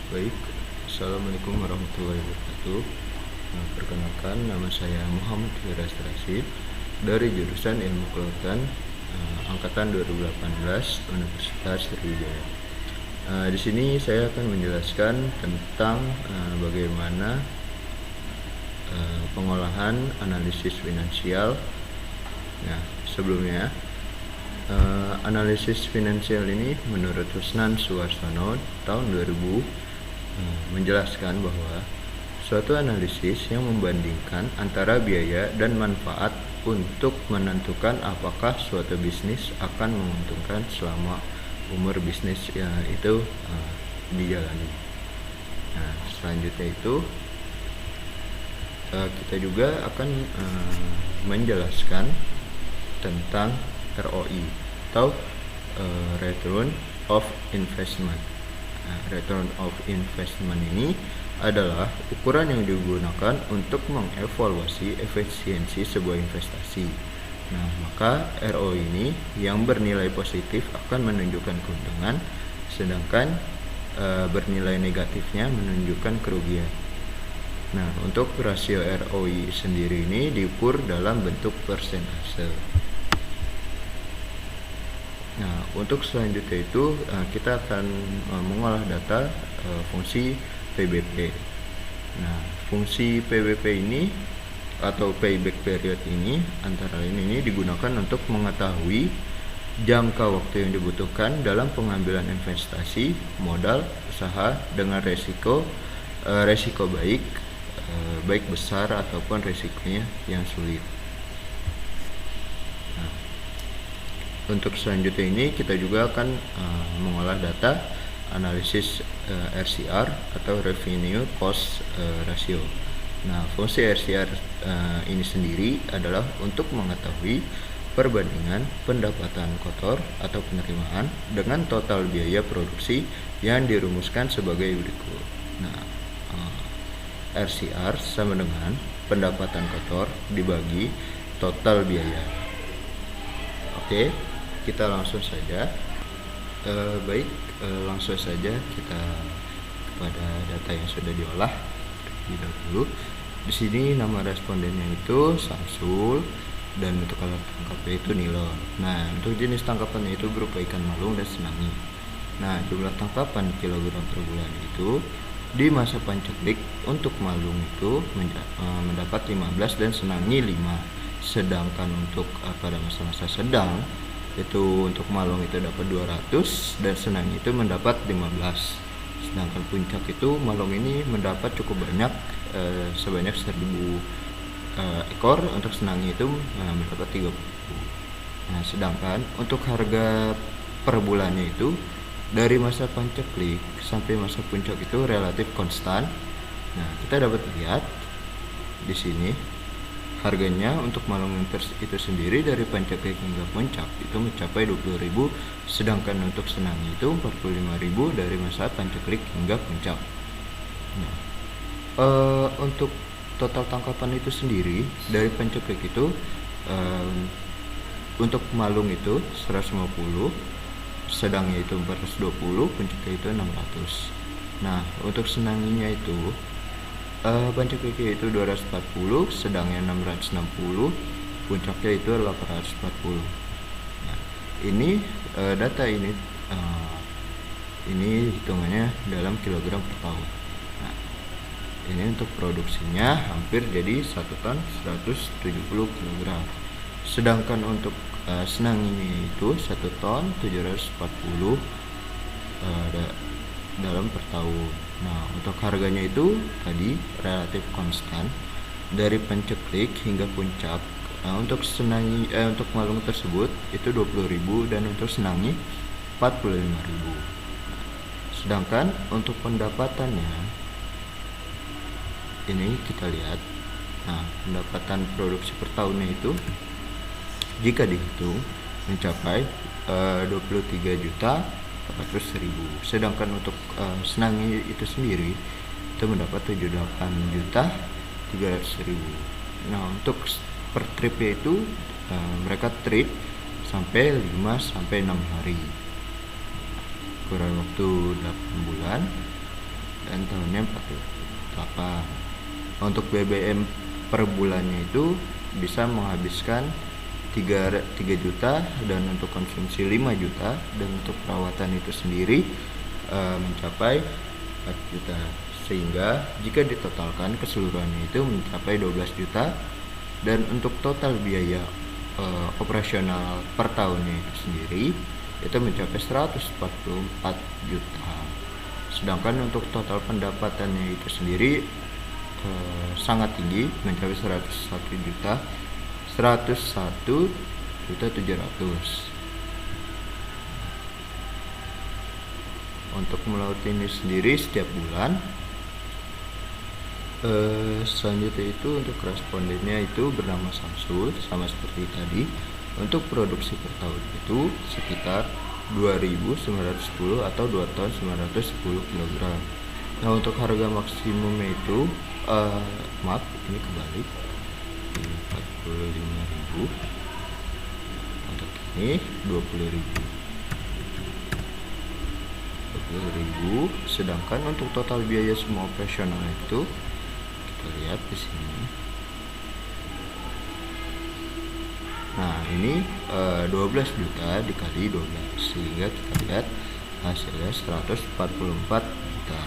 Baik, Assalamualaikum warahmatullahi wabarakatuh. Perkenalkan, nama saya Muhammad Firas Rashid dari jurusan Ilmu Kelautan, angkatan 2018 Universitas Sriwijaya. Di sini saya akan menjelaskan tentang bagaimana pengolahan analisis finansial. Nah, sebelumnya analisis finansial ini menurut Rusnan Suwarsono tahun 2000 menjelaskan bahwa suatu analisis yang membandingkan antara biaya dan manfaat untuk menentukan apakah suatu bisnis akan menguntungkan selama umur bisnis itu dijalani. Nah, selanjutnya itu kita juga akan menjelaskan tentang ROI atau Return of Investment. Nah, Return of Investment ini adalah ukuran yang digunakan untuk mengevaluasi efisiensi sebuah investasi. Nah, maka ROI ini yang bernilai positif akan menunjukkan keuntungan, sedangkan bernilai negatifnya menunjukkan kerugian. Nah, untuk rasio ROI sendiri ini diukur dalam bentuk persentase. Nah, untuk selanjutnya itu kita akan mengolah data fungsi PBP. Nah, fungsi PBP ini atau payback period ini antara lain ini digunakan untuk mengetahui jangka waktu yang dibutuhkan dalam pengambilan investasi modal usaha dengan resiko baik besar ataupun resikonya yang sulit. Nah, untuk selanjutnya ini kita juga akan mengolah data analisis RCR atau Revenue Cost Ratio. Nah, fungsi RCR ini sendiri adalah untuk mengetahui perbandingan pendapatan kotor atau penerimaan dengan total biaya produksi yang dirumuskan sebagai berikut. Nah, RCR sama dengan pendapatan kotor dibagi total biaya. Oke, kita langsung saja. Langsung saja kita kepada data yang sudah diolah terlebih dahulu. Di sini nama respondennya itu Samsul dan untuk alat tangkapnya itu nilon. Nah, untuk jenis tangkapannya itu berupa ikan malung dan senangi. Nah, jumlah tangkapan kilogram per bulan itu di masa panceklik untuk malung itu mendapat 15 dan senangi 5. Sedangkan untuk pada masa-masa sedang itu untuk malung itu dapat 200 dan senangi itu mendapat 15. Sedangkan puncak itu malung ini mendapat cukup banyak sebanyak 1000 ekor, untuk senangi itu mendapat 30. Nah, sedangkan untuk harga per bulannya itu dari masa panceklik sampai masa puncak itu relatif konstan. Nah, kita dapat lihat di sini harganya untuk malung itu sendiri dari panceklik hingga puncak itu mencapai 20.000, sedangkan untuk senangi itu 45.000 dari masa panceklik hingga puncak. Nah, untuk total tangkapan itu sendiri dari panceklik itu untuk malung itu 150, sedangnya itu 420, puncaknya itu 600. Nah, untuk senanginya itu pancekliknya itu 240, sedangnya 660, puncaknya itu 840. Nah, ini data ini hitungannya dalam kilogram per tahun. Nah, ini untuk produksinya hampir jadi 1 ton 170 kg. Sedangkan untuk senanginya itu 1 ton 740 dalam per tahun. Nah, untuk harganya itu tadi relatif konstan dari panceklik hingga puncak. Untuk senangi untuk malung tersebut itu 20.000 dan untuk senangi 45.000. Sedangkan untuk pendapatannya ini kita lihat. Nah, pendapatan produksi per tahunnya itu jika dihitung mencapai 23.400.000. Sedangkan untuk senangi itu sendiri itu mendapat 78.300.000. Nah, untuk per tripnya itu mereka trip sampai 5-6 hari, kurang waktu 8 bulan. dan tahunnya 48. Untuk BBM per bulannya itu bisa menghabiskan 3 juta, dan untuk konsumsi 5 juta, dan untuk perawatan itu sendiri mencapai 4 juta, sehingga jika ditotalkan keseluruhannya itu mencapai 12 juta. Dan untuk total biaya operasional per tahunnya itu sendiri itu mencapai 144 juta. Sedangkan untuk total pendapatannya itu sendiri sangat tinggi, mencapai 101 juta 700. Untuk melaut ini sendiri setiap bulan. Selanjutnya itu untuk respondennya itu bernama Samsul, sama seperti tadi. Untuk produksi per tahun itu sekitar 2.910 atau 2 ton 910 kg. Nah, untuk harga maksimumnya itu maaf, ini kebalik, 45.000. Untuk ini 20.000. Sedangkan untuk total biaya semua operasional itu kita lihat di sini. Nah, ini 12 juta dikali 12, sehingga kita lihat hasilnya 144 juta.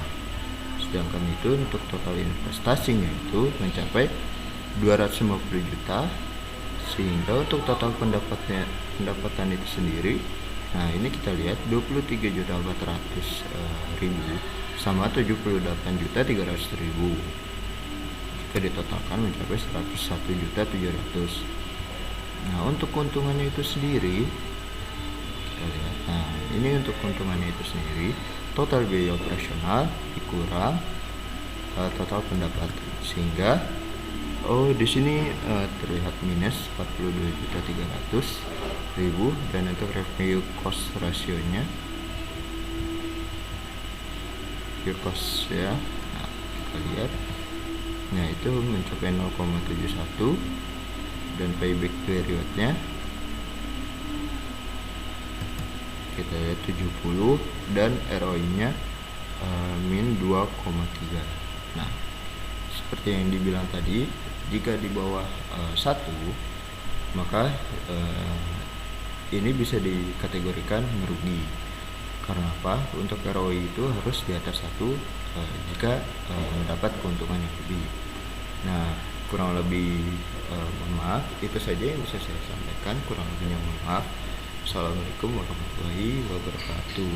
Sedangkan itu untuk total investasinya itu mencapai 250 juta, sehingga untuk total pendapatan itu sendiri, nah ini kita lihat 23.400.000 sama 78.300.000. Jika ditotalkan mencapai 101.700. Nah, untuk keuntungannya itu sendiri kita lihat. Nah, ini untuk keuntungannya itu sendiri, total biaya operasional dikurang total pendapatan, sehingga di sini terlihat minus 42.300.000. Dan untuk revenue cost rasionya, cost ya, nah kita lihat, nah itu mencapai 0,71, dan payback periodnya kita lihat 70, dan ROI nya min 2,3. Nah, seperti yang dibilang tadi, jika di bawah 1, maka ini bisa dikategorikan merugi. Karena apa? Untuk ROI itu harus di atas 1 jika mendapat keuntungan yang lebih. Nah, kurang lebih mohon maaf, itu saja yang bisa saya sampaikan. Kurang lebihnya mohon maaf. Assalamualaikum warahmatullahi wabarakatuh.